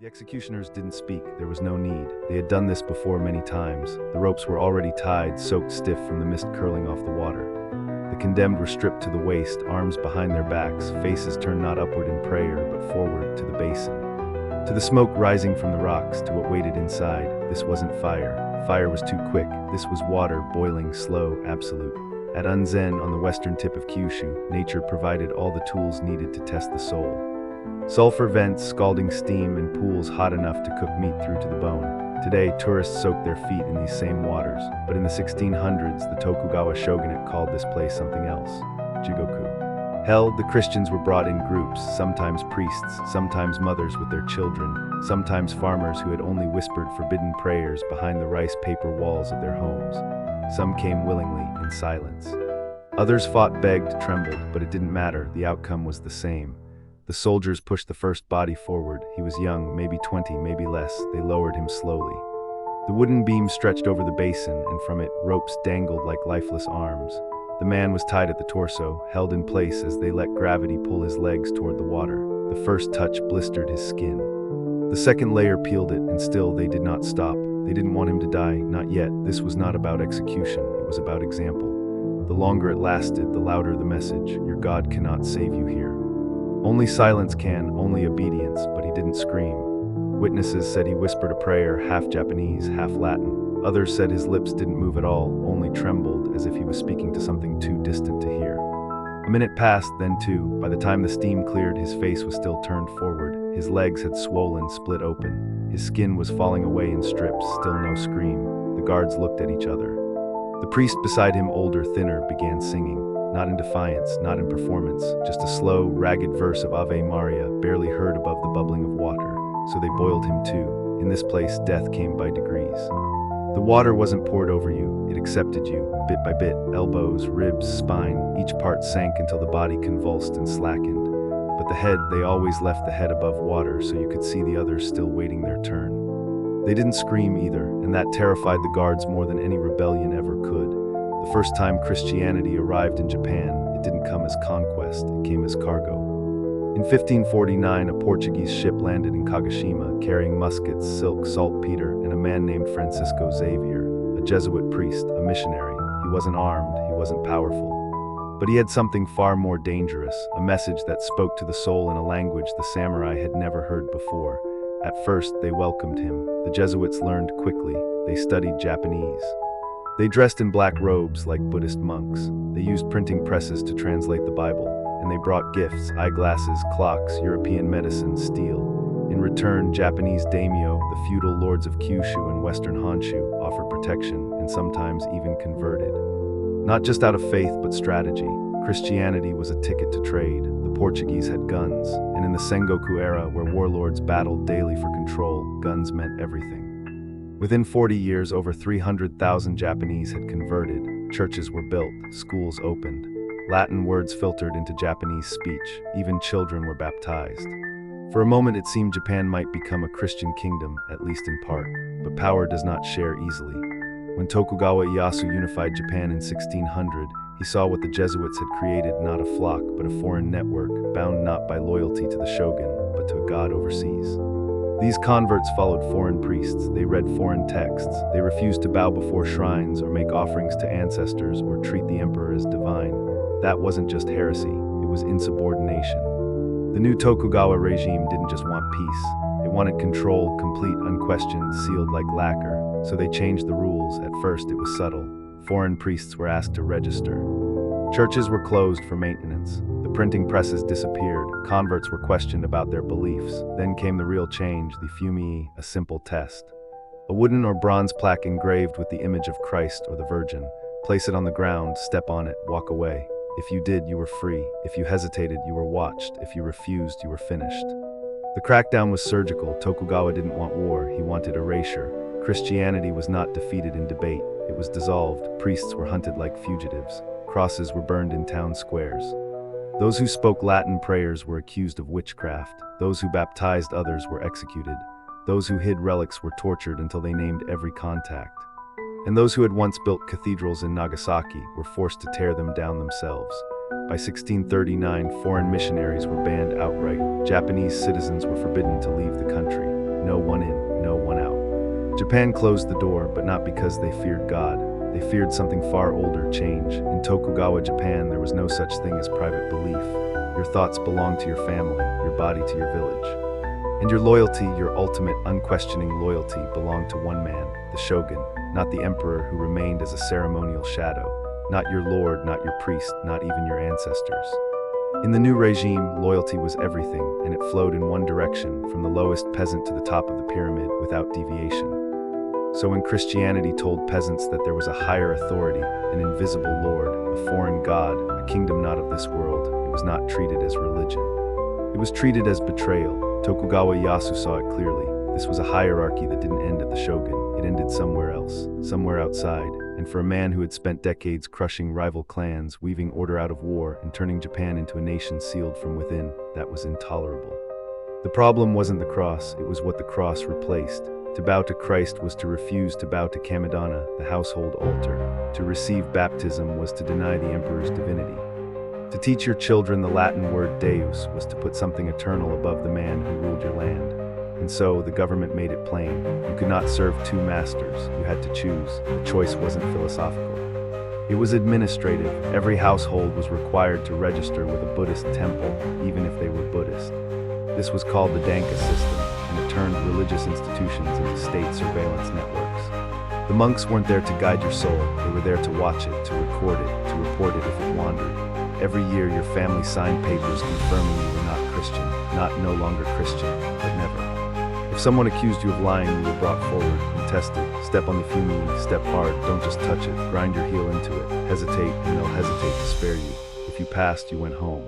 The executioners didn't speak, there was no need. They had done this before many times. The ropes were already tied, soaked stiff from the mist curling off the water. The condemned were stripped to the waist, arms behind their backs, faces turned not upward in prayer, but forward to the basin. To the smoke rising from the rocks, to what waited inside. This wasn't fire. Fire was too quick. This was water, boiling, slow, absolute. At Unzen, on the western tip of Kyushu, nature provided all the tools needed to test the soul. Sulfur vents, scalding steam, and pools hot enough to cook meat through to the bone. Today, tourists soak their feet in these same waters, but in the 1600s, the Tokugawa shogunate called this place something else, Jigoku. Hell, the Christians were brought in groups, sometimes priests, sometimes mothers with their children, sometimes farmers who had only whispered forbidden prayers behind the rice paper walls of their homes. Some came willingly, in silence. Others fought, begged, trembled, but it didn't matter, the outcome was the same. The soldiers pushed the first body forward. He was young, maybe 20, maybe less. They lowered him slowly. The wooden beam stretched over the basin, and from it, ropes dangled like lifeless arms. The man was tied at the torso, held in place as they let gravity pull his legs toward the water. The first touch blistered his skin. The second layer peeled it, and still they did not stop. They didn't want him to die, not yet. This was not about execution, it was about example. The longer it lasted, the louder the message. Your God cannot save you here. Only silence can, only obedience, but he didn't scream. Witnesses said he whispered a prayer, half Japanese, half Latin. Others said his lips didn't move at all, only trembled, as if he was speaking to something too distant to hear. A minute passed, then two. By the time the steam cleared, his face was still turned forward. His legs had swollen, split open. His skin was falling away in strips, still no scream. The guards looked at each other. The priest beside him, older, thinner, began singing. Not in defiance, not in performance, just a slow, ragged verse of Ave Maria, barely heard above the bubbling of water. So they boiled him too. In this place, death came by degrees. The water wasn't poured over you, it accepted you, bit by bit, elbows, ribs, spine, each part sank until the body convulsed and slackened. But the head, they always left the head above water so you could see the others still waiting their turn. They didn't scream either, and that terrified the guards more than any rebellion ever could. The first time Christianity arrived in Japan, it didn't come as conquest, it came as cargo. In 1549, a Portuguese ship landed in Kagoshima, carrying muskets, silk, saltpeter, and a man named Francisco Xavier, a Jesuit priest, a missionary. He wasn't armed, he wasn't powerful. But he had something far more dangerous, a message that spoke to the soul in a language the samurai had never heard before. At first, they welcomed him. The Jesuits learned quickly. They studied Japanese. They dressed in black robes like Buddhist monks. They used printing presses to translate the Bible, and they brought gifts, eyeglasses, clocks, European medicine, steel. In return, Japanese daimyo, the feudal lords of Kyushu and western Honshu, offered protection and sometimes even converted. Not just out of faith, but strategy. Christianity was a ticket to trade. The Portuguese had guns, and in the Sengoku era, where warlords battled daily for control, guns meant everything. Within 40 years, over 300,000 Japanese had converted. Churches were built, schools opened. Latin words filtered into Japanese speech. Even children were baptized. For a moment, it seemed Japan might become a Christian kingdom, at least in part. But power does not share easily. When Tokugawa Ieyasu unified Japan in 1600, he saw what the Jesuits had created, not a flock, but a foreign network, bound not by loyalty to the shogun, but to a god overseas. These converts followed foreign priests, they read foreign texts, they refused to bow before shrines or make offerings to ancestors or treat the emperor as divine. That wasn't just heresy, it was insubordination. The new Tokugawa regime didn't just want peace, it wanted control, complete, unquestioned, sealed like lacquer. So they changed the rules. At first it was subtle. Foreign priests were asked to register. Churches were closed for maintenance. The printing presses disappeared. Converts were questioned about their beliefs. Then came the real change, the fumii, a simple test. A wooden or bronze plaque engraved with the image of Christ or the Virgin. Place it on the ground, step on it, walk away. If you did, you were free. If you hesitated, you were watched. If you refused, you were finished. The crackdown was surgical. Tokugawa didn't want war, he wanted erasure. Christianity was not defeated in debate. It was dissolved. Priests were hunted like fugitives. Crosses were burned in town squares. Those who spoke Latin prayers were accused of witchcraft. Those who baptized others were executed. Those who hid relics were tortured until they named every contact. And those who had once built cathedrals in Nagasaki were forced to tear them down themselves. By 1639, foreign missionaries were banned outright. Japanese citizens were forbidden to leave the country. Japan closed the door, but not because they feared God. They feared something far older, change. In Tokugawa Japan, there was no such thing as private belief. Your thoughts belonged to your family, your body to your village. And your loyalty, your ultimate, unquestioning loyalty, belonged to one man, the shogun, not the emperor who remained as a ceremonial shadow, not your lord, not your priest, not even your ancestors. In the new regime, loyalty was everything, and it flowed in one direction, from the lowest peasant to the top of the pyramid, without deviation. So when Christianity told peasants that there was a higher authority, an invisible lord, a foreign god, a kingdom not of this world, it was not treated as religion. It was treated as betrayal. Tokugawa Ieyasu saw it clearly. This was a hierarchy that didn't end at the shogun. It ended somewhere else, somewhere outside. And for a man who had spent decades crushing rival clans, weaving order out of war, and turning Japan into a nation sealed from within, that was intolerable. The problem wasn't the cross, it was what the cross replaced. To bow to Christ was to refuse to bow to Kamidana, the household altar. To receive baptism was to deny the emperor's divinity. To teach your children the Latin word Deus was to put something eternal above the man who ruled your land. And so the government made it plain. You could not serve two masters. You had to choose. The choice wasn't philosophical. It was administrative. Every household was required to register with a Buddhist temple, even if they were Buddhist. This was called the Danka system, and it turned religious institutions into state surveillance networks. The monks weren't there to guide your soul. They were there to watch it, to record it, to report it if it wandered. Every year your family signed papers confirming you were not Christian, not no longer Christian, but never. If someone accused you of lying, you were brought forward and tested. Step on the fuming, step hard, don't just touch it, grind your heel into it, hesitate and they'll hesitate to spare you. If you passed, you went home.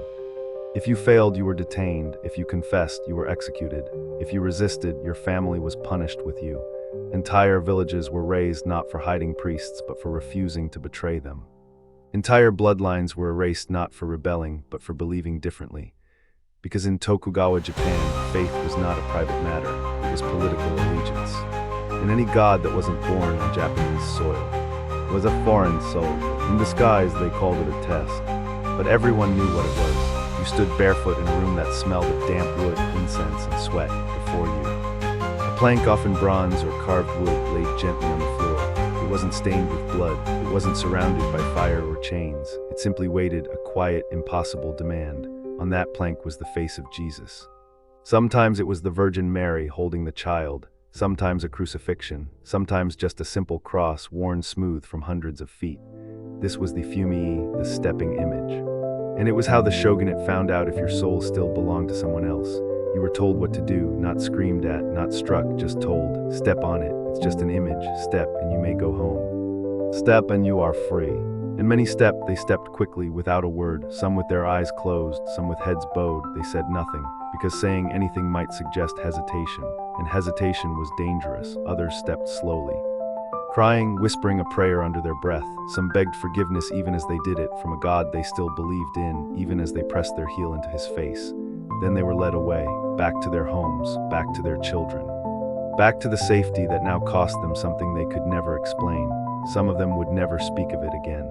If you failed, you were detained. If you confessed, you were executed. If you resisted, your family was punished with you. Entire villages were razed not for hiding priests, but for refusing to betray them. Entire bloodlines were erased not for rebelling, but for believing differently. Because in Tokugawa Japan, faith was not a private matter, it was political allegiance. And any god that wasn't born on Japanese soil was a foreign soul. In disguise, they called it a test. But everyone knew what it was. You stood barefoot in a room that smelled of damp wood, incense, and sweat before you. A plank, often bronze or carved wood, laid gently on the floor. It wasn't stained with blood. It wasn't surrounded by fire or chains. It simply waited a quiet, impossible demand. On that plank was the face of Jesus. Sometimes it was the Virgin Mary holding the child, sometimes a crucifixion, sometimes just a simple cross worn smooth from hundreds of feet. This was the fumii, the stepping image. And it was how the shogunate found out if your soul still belonged to someone else. You were told what to do, not screamed at, not struck, just told. Step on it, it's just an image. Step and you may go home. Step and you are free. And many stepped, they stepped quickly, without a word, some with their eyes closed, some with heads bowed. They said nothing, because saying anything might suggest hesitation, and hesitation was dangerous. Others stepped slowly, crying, whispering a prayer under their breath. Some begged forgiveness even as they did it, from a God they still believed in, even as they pressed their heel into his face. Then they were led away, back to their homes, back to their children, back to the safety that now cost them something they could never explain. Some of them would never speak of it again.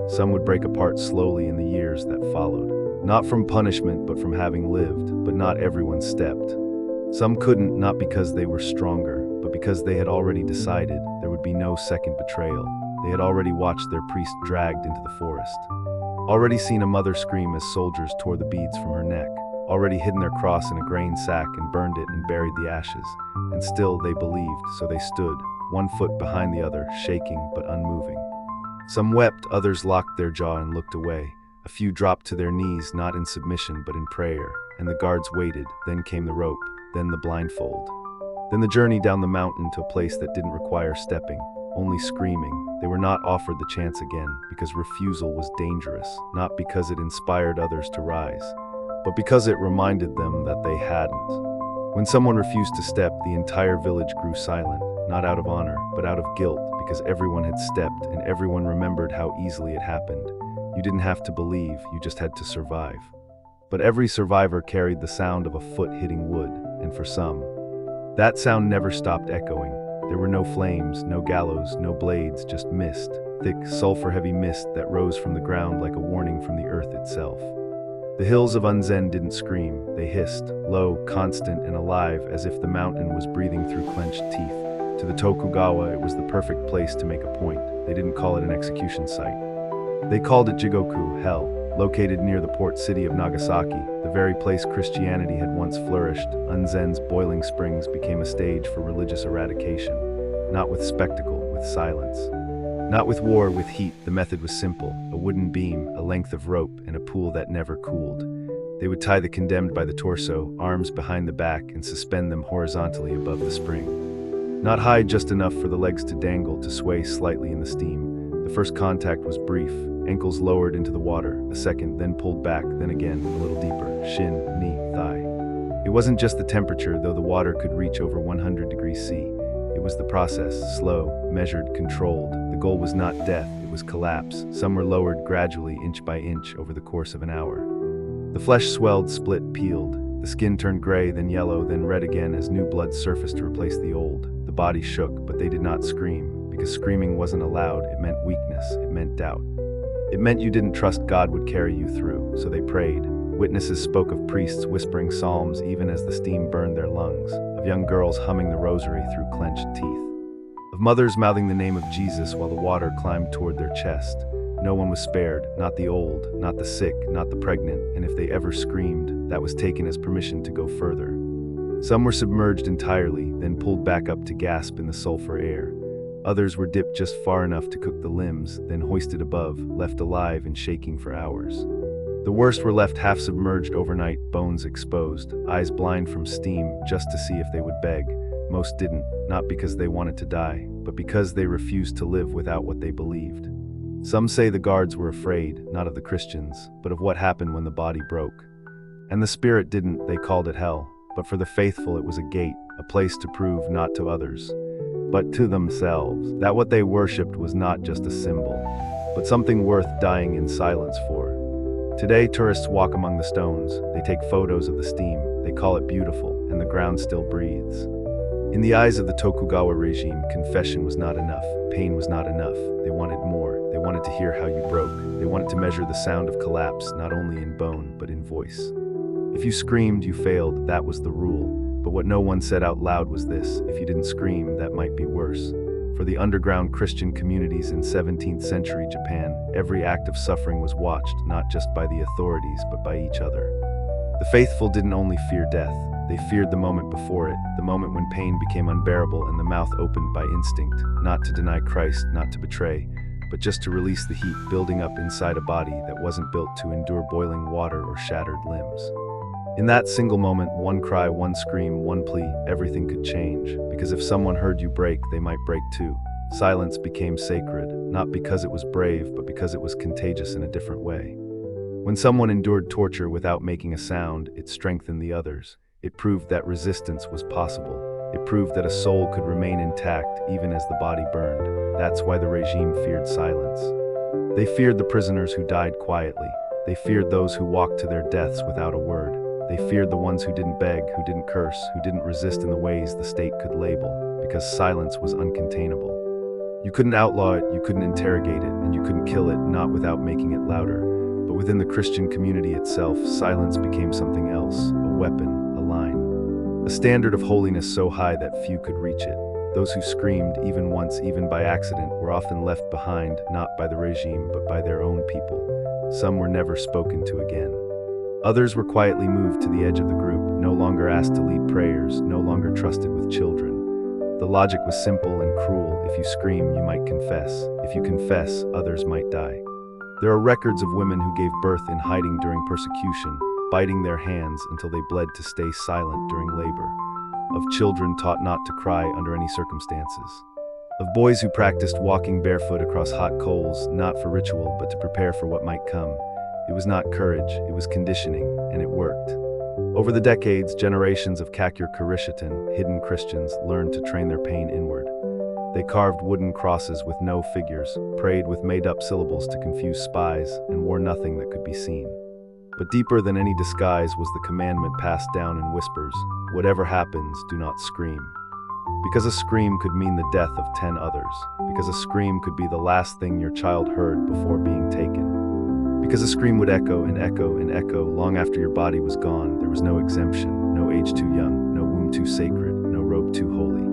Some would break apart slowly in the years that followed. Not from punishment, but from having lived, but not everyone stepped. Some couldn't, not because they were stronger, but because they had already decided there would be no second betrayal. They had already watched their priest dragged into the forest, already seen a mother scream as soldiers tore the beads from her neck, already hidden their cross in a grain sack and burned it and buried the ashes. And still they believed, so they stood, one foot behind the other, shaking but unmoving. Some wept, others locked their jaw and looked away. A few dropped to their knees, not in submission but in prayer, and the guards waited. Then came the rope, then the blindfold. Then the journey down the mountain to a place that didn't require stepping, only screaming. They were not offered the chance again, because refusal was dangerous, not because it inspired others to rise, but because it reminded them that they hadn't. When someone refused to step, the entire village grew silent, not out of honor, but out of guilt, because everyone had stepped and everyone remembered how easily it happened. You didn't have to believe, you just had to survive. But every survivor carried the sound of a foot hitting wood, and for some, that sound never stopped echoing. There were no flames, no gallows, no blades, just mist, thick, sulfur-heavy mist that rose from the ground like a warning from the earth itself. The hills of Unzen didn't scream, they hissed, low, constant, and alive, as if the mountain was breathing through clenched teeth. To the Tokugawa, it was the perfect place to make a point. They didn't call it an execution site. They called it Jigoku, hell. Located near the port city of Nagasaki, the very place Christianity had once flourished, Unzen's boiling springs became a stage for religious eradication. Not with spectacle, with silence. Not with war, with heat. The method was simple: a wooden beam, a length of rope, and a pool that never cooled. They would tie the condemned by the torso, arms behind the back, and suspend them horizontally above the spring. Not high, just enough for the legs to dangle, to sway slightly in the steam. The first contact was brief. Ankles lowered into the water, a second, then pulled back, then again, a little deeper, shin, knee, thigh. It wasn't just the temperature, though the water could reach over 100 degrees C. It was the process, slow, measured, controlled. The goal was not death, it was collapse. Some were lowered gradually, inch by inch, over the course of an hour. The flesh swelled, split, peeled. The skin turned gray, then yellow, then red again as new blood surfaced to replace the old. The body shook, but they did not scream, because screaming wasn't allowed. It meant weakness, it meant doubt. It meant you didn't trust God would carry you through, so they prayed. Witnesses spoke of priests whispering psalms even as the steam burned their lungs, of young girls humming the rosary through clenched teeth, of mothers mouthing the name of Jesus while the water climbed toward their chest. No one was spared, not the old, not the sick, not the pregnant, and if they ever screamed, that was taken as permission to go further. Some were submerged entirely, then pulled back up to gasp in the sulfur air. Others were dipped just far enough to cook the limbs, then hoisted above, left alive and shaking for hours. The worst were left half submerged overnight, bones exposed, eyes blind from steam, just to see if they would beg. Most didn't, not because they wanted to die, but because they refused to live without what they believed. Some say the guards were afraid, not of the Christians, but of what happened when the body broke. And the spirit didn't, they called it hell, but for the faithful it was a gate, a place to prove not to others, but to themselves, that what they worshipped was not just a symbol, but something worth dying in silence for. Today, tourists walk among the stones, they take photos of the steam, they call it beautiful, and the ground still breathes. In the eyes of the Tokugawa regime, confession was not enough, pain was not enough. They wanted more, they wanted to hear how you broke, they wanted to measure the sound of collapse, not only in bone, but in voice. If you screamed, you failed, that was the rule. But what no one said out loud was this: if you didn't scream, that might be worse. For the underground Christian communities in 17th century Japan, every act of suffering was watched, not just by the authorities, but by each other. The faithful didn't only fear death, they feared the moment before it, the moment when pain became unbearable and the mouth opened by instinct, not to deny Christ, not to betray, but just to release the heat building up inside a body that wasn't built to endure boiling water or shattered limbs. In that single moment, one cry, one scream, one plea, everything could change, because if someone heard you break, they might break too. Silence became sacred, not because it was brave, but because it was contagious in a different way. When someone endured torture without making a sound, it strengthened the others. It proved that resistance was possible. It proved that a soul could remain intact even as the body burned. That's why the regime feared silence. They feared the prisoners who died quietly. They feared those who walked to their deaths without a word. They feared the ones who didn't beg, who didn't curse, who didn't resist in the ways the state could label, because silence was uncontainable. You couldn't outlaw it, you couldn't interrogate it, and you couldn't kill it, not without making it louder. But within the Christian community itself, silence became something else, a weapon, a line. A standard of holiness so high that few could reach it. Those who screamed, even once, even by accident, were often left behind, not by the regime, but by their own people. Some were never spoken to again. Others were quietly moved to the edge of the group, no longer asked to lead prayers, no longer trusted with children. The logic was simple and cruel: if you scream, you might confess. If you confess, others might die. There are records of women who gave birth in hiding during persecution, biting their hands until they bled to stay silent during labor. Of children taught not to cry under any circumstances. Of boys who practiced walking barefoot across hot coals, not for ritual, but to prepare for what might come. It was not courage, it was conditioning, and it worked. Over the decades, generations of Kakyur Kurishatan, hidden Christians, learned to train their pain inward. They carved wooden crosses with no figures, prayed with made-up syllables to confuse spies, and wore nothing that could be seen. But deeper than any disguise was the commandment passed down in whispers: whatever happens, do not scream. Because a scream could mean the death of 10 others. Because a scream could be the last thing your child heard before being taken. Because a scream would echo and echo and echo long after your body was gone. There was no exemption, no age too young, no womb too sacred, no robe too holy.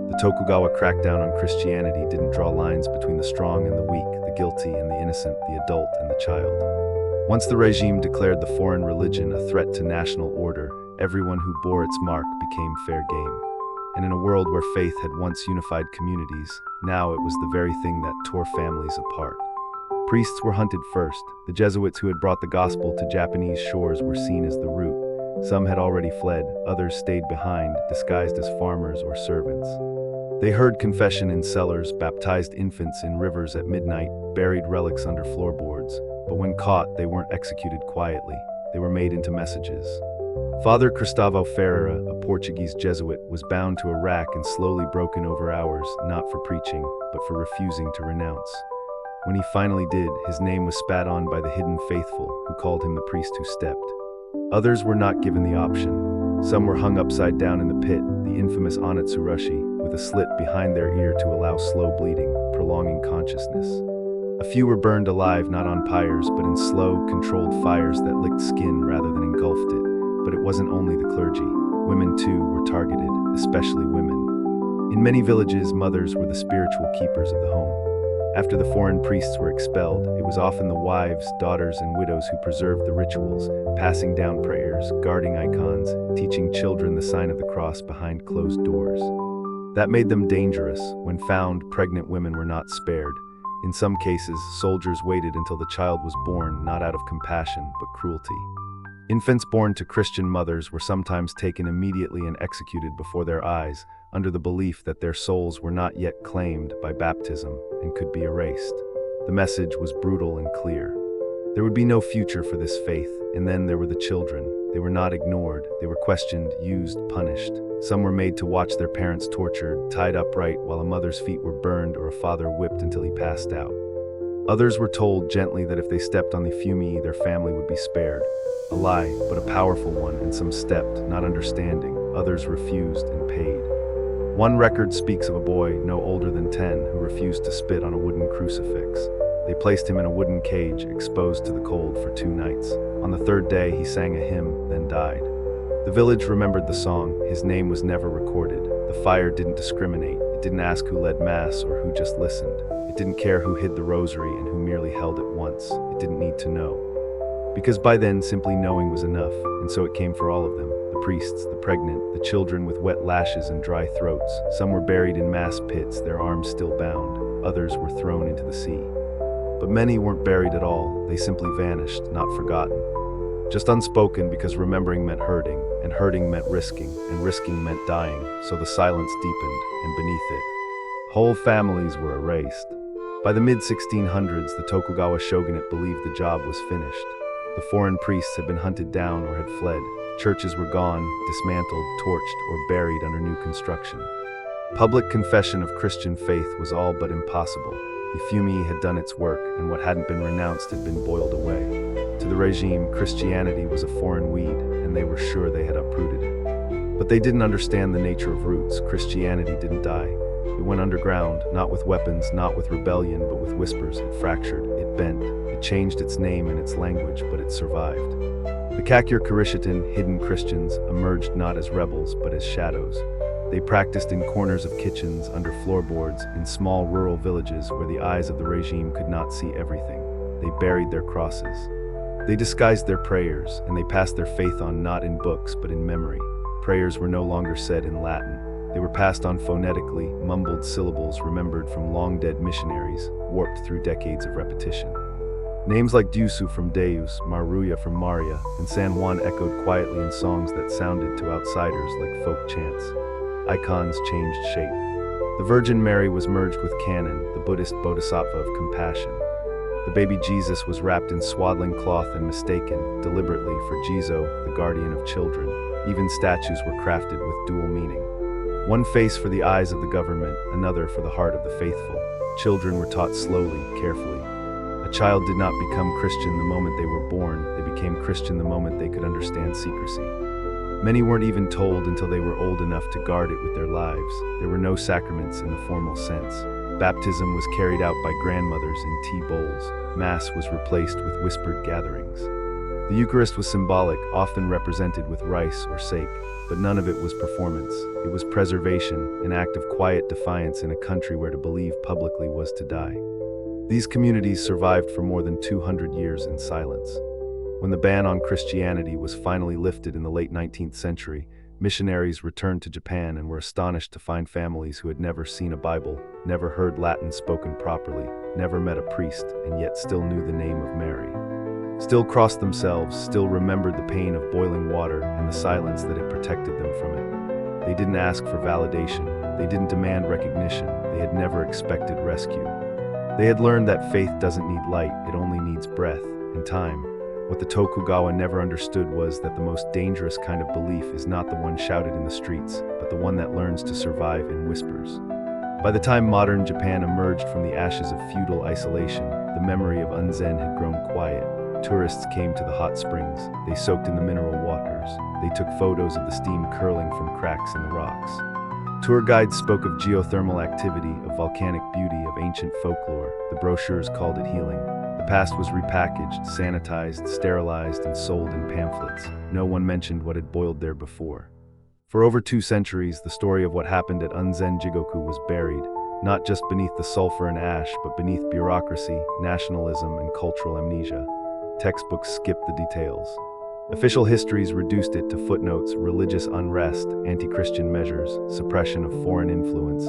The Tokugawa crackdown on Christianity didn't draw lines between the strong and the weak, the guilty and the innocent, the adult and the child. Once the regime declared the foreign religion a threat to national order, everyone who bore its mark became fair game. And in a world where faith had once unified communities, now it was the very thing that tore families apart. Priests were hunted first. The Jesuits who had brought the gospel to Japanese shores were seen as the root. Some had already fled, others stayed behind, disguised as farmers or servants. They heard confession in cellars, baptized infants in rivers at midnight, buried relics under floorboards. But when caught, they weren't executed quietly. They were made into messages. Father Cristavo Ferreira, a Portuguese Jesuit, was bound to a rack and slowly broken over hours, not for preaching, but for refusing to renounce. When he finally did, his name was spat on by the hidden faithful, who called him the priest who stepped. Others were not given the option. Some were hung upside down in the pit, the infamous Onitsurushi, with a slit behind their ear to allow slow bleeding, prolonging consciousness. A few were burned alive, not on pyres, but in slow, controlled fires that licked skin rather than engulfed it. But it wasn't only the clergy. Women, too, were targeted, especially women. In many villages, mothers were the spiritual keepers of the home. After the foreign priests were expelled, it was often the wives, daughters, and widows who preserved the rituals, passing down prayers, guarding icons, teaching children the sign of the cross behind closed doors. That made them dangerous. When found, pregnant women were not spared. In some cases, soldiers waited until the child was born, not out of compassion, but cruelty. Infants born to Christian mothers were sometimes taken immediately and executed before their eyes, under the belief that their souls were not yet claimed by baptism and could be erased. The message was brutal and clear. There would be no future for this faith, and then there were the children. They were not ignored. They were questioned, used, punished. Some were made to watch their parents tortured, tied upright while a mother's feet were burned or a father whipped until he passed out. Others were told gently that if they stepped on the fumii, their family would be spared. A lie, but a powerful one, and some stepped, not understanding. Others refused and paid. One record speaks of a boy no older than 10 who refused to spit on a wooden crucifix. They placed him in a wooden cage, exposed to the cold for 2 nights. On the 3rd day, he sang a hymn, then died. The village remembered the song. His name was never recorded. The fire didn't discriminate. It didn't ask who led mass or who just listened. It didn't care who hid the rosary and who merely held it once. It didn't need to know. Because by then, simply knowing was enough, and so it came for all of them. The priests, the pregnant, the children with wet lashes and dry throats. Some were buried in mass pits, their arms still bound. Others were thrown into the sea. But many weren't buried at all. They simply vanished, not forgotten. Just unspoken, because remembering meant hurting, and hurting meant risking, and risking meant dying, so the silence deepened, and beneath it, whole families were erased. By the mid-1600s, the Tokugawa shogunate believed the job was finished. The foreign priests had been hunted down or had fled. Churches were gone, dismantled, torched, or buried under new construction. Public confession of Christian faith was all but impossible. The fumii had done its work, and what hadn't been renounced had been boiled away. To the regime, Christianity was a foreign weed, and they were sure they had uprooted it. But they didn't understand the nature of roots. Christianity didn't die. It went underground, not with weapons, not with rebellion, but with whispers. It fractured, it bent, it changed its name and its language, but it survived. The Kakure Kurishitan, hidden Christians, emerged not as rebels, but as shadows. They practiced in corners of kitchens, under floorboards, in small rural villages where the eyes of the regime could not see everything. They buried their crosses. They disguised their prayers, and they passed their faith on not in books, but in memory. Prayers were no longer said in Latin. They were passed on phonetically, mumbled syllables remembered from long-dead missionaries, warped through decades of repetition. Names like Diusu from Deus, Maruya from Maria, and San Juan echoed quietly in songs that sounded to outsiders like folk chants. Icons changed shape. The Virgin Mary was merged with canon, the Buddhist bodhisattva of compassion. The baby Jesus was wrapped in swaddling cloth and mistaken, deliberately, for Jizo, the guardian of children. Even statues were crafted with dual meaning. One face for the eyes of the government, another for the heart of the faithful. Children were taught slowly, carefully. A child did not become Christian the moment they were born. They became Christian the moment they could understand secrecy. Many weren't even told until they were old enough to guard it with their lives. There were no sacraments in the formal sense. Baptism was carried out by grandmothers in tea bowls. Mass was replaced with whispered gatherings. The Eucharist was symbolic, often represented with rice or sake, but none of it was performance. It was preservation, an act of quiet defiance in a country where to believe publicly was to die. These communities survived for more than 200 years in silence. When the ban on Christianity was finally lifted in the late 19th century, missionaries returned to Japan and were astonished to find families who had never seen a Bible, never heard Latin spoken properly, never met a priest, and yet still knew the name of Mary. Still crossed themselves, still remembered the pain of boiling water and the silence that had protected them from it. They didn't ask for validation, they didn't demand recognition, they had never expected rescue. They had learned that faith doesn't need light, it only needs breath and time. What the Tokugawa never understood was that the most dangerous kind of belief is not the one shouted in the streets, but the one that learns to survive in whispers. By the time modern Japan emerged from the ashes of feudal isolation, the memory of Unzen had grown quiet. Tourists came to the hot springs, they soaked in the mineral waters, they took photos of the steam curling from cracks in the rocks. Tour guides spoke of geothermal activity, of volcanic beauty, of ancient folklore. The brochures called it healing. The past was repackaged, sanitized, sterilized, and sold in pamphlets. No one mentioned what had boiled there before. For over 2 centuries, the story of what happened at Unzen Jigoku was buried, not just beneath the sulfur and ash, but beneath bureaucracy, nationalism, and cultural amnesia. Textbooks skipped the details. Official histories reduced it to footnotes: religious unrest, anti-Christian measures, suppression of foreign influence.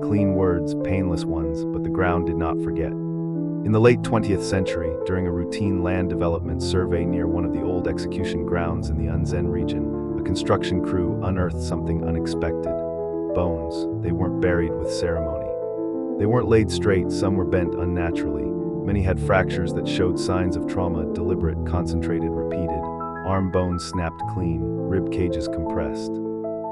Clean words, painless ones, but the ground did not forget. In the late 20th century, during a routine land development survey near one of the old execution grounds in the Unzen region, a construction crew unearthed something unexpected. Bones. They weren't buried with ceremony. They weren't laid straight, some were bent unnaturally. Many had fractures that showed signs of trauma, deliberate, concentrated, repeated. Arm bones snapped clean, rib cages compressed.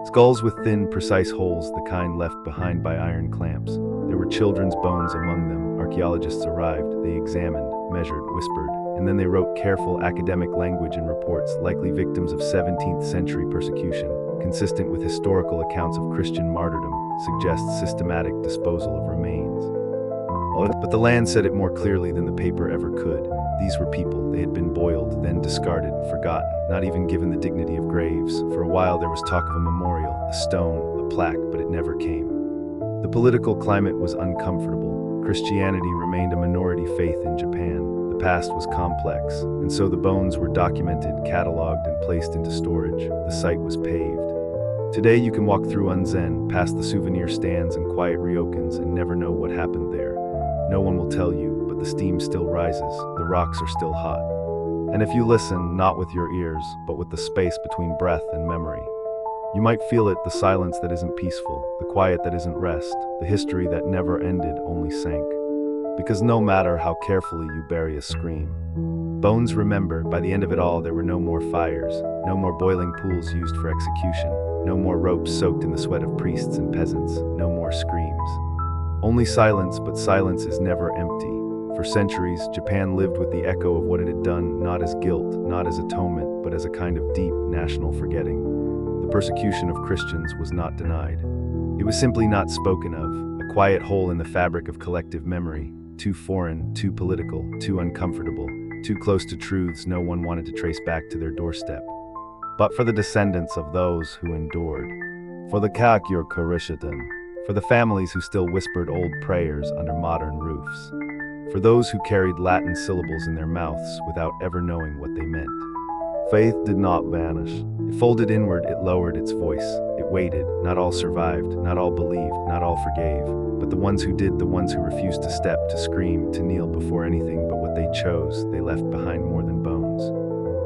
Skulls with thin, precise holes, the kind left behind by iron clamps. There were children's bones among them. Archaeologists arrived, they examined, measured, whispered, and then they wrote careful academic language in reports, likely victims of 17th century persecution, consistent with historical accounts of Christian martyrdom, suggests systematic disposal of remains. But the land said it more clearly than the paper ever could. These were people. They had been boiled, then discarded, forgotten, not even given the dignity of graves. For a while there was talk of a memorial, a stone, a plaque, but it never came. The political climate was uncomfortable. Christianity remained a minority faith in Japan. The past was complex, and so the bones were documented, cataloged, and placed into storage. The site was paved. Today you can walk through Unzen, past the souvenir stands and quiet ryokans, and never know what happened there. No one will tell you, but the steam still rises, the rocks are still hot. And if you listen, not with your ears, but with the space between breath and memory, you might feel it, the silence that isn't peaceful, the quiet that isn't rest, the history that never ended, only sank. Because no matter how carefully you bury a scream, bones remember. By the end of it all, there were no more fires, no more boiling pools used for execution, no more ropes soaked in the sweat of priests and peasants, no more screams. Only silence, but silence is never empty. For centuries, Japan lived with the echo of what it had done, not as guilt, not as atonement, but as a kind of deep national forgetting. The persecution of Christians was not denied. It was simply not spoken of, a quiet hole in the fabric of collective memory, too foreign, too political, too uncomfortable, too close to truths no one wanted to trace back to their doorstep. But for the descendants of those who endured, for the Kakyur Kurishatan, for the families who still whispered old prayers under modern roofs, for those who carried Latin syllables in their mouths without ever knowing what they meant. Faith did not vanish. It folded inward, it lowered its voice. It waited. Not all survived, not all believed, not all forgave. But the ones who did, the ones who refused to step, to scream, to kneel before anything but what they chose, they left behind more than bones.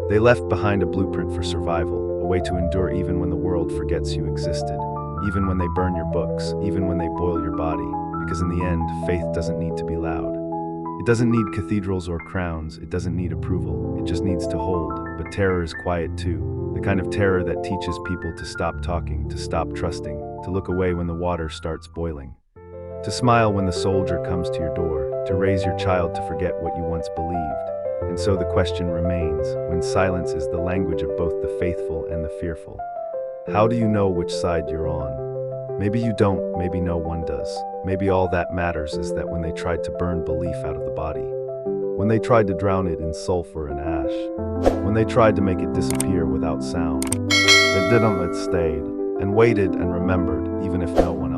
They left behind a blueprint for survival, a way to endure even when the world forgets you existed, even when they burn your books, even when they boil your body, because in the end, faith doesn't need to be loud. It doesn't need cathedrals or crowns, it doesn't need approval, it just needs to hold. But terror is quiet too, the kind of terror that teaches people to stop talking, to stop trusting, to look away when the water starts boiling, to smile when the soldier comes to your door, to raise your child to forget what you once believed. And so the question remains, when silence is the language of both the faithful and the fearful, how do you know which side you're on? Maybe you don't, maybe no one does. Maybe all that matters is that when they tried to burn belief out of the body, when they tried to drown it in sulfur and ash, when they tried to make it disappear without sound. It didn't, it stayed, and waited and remembered, even if no one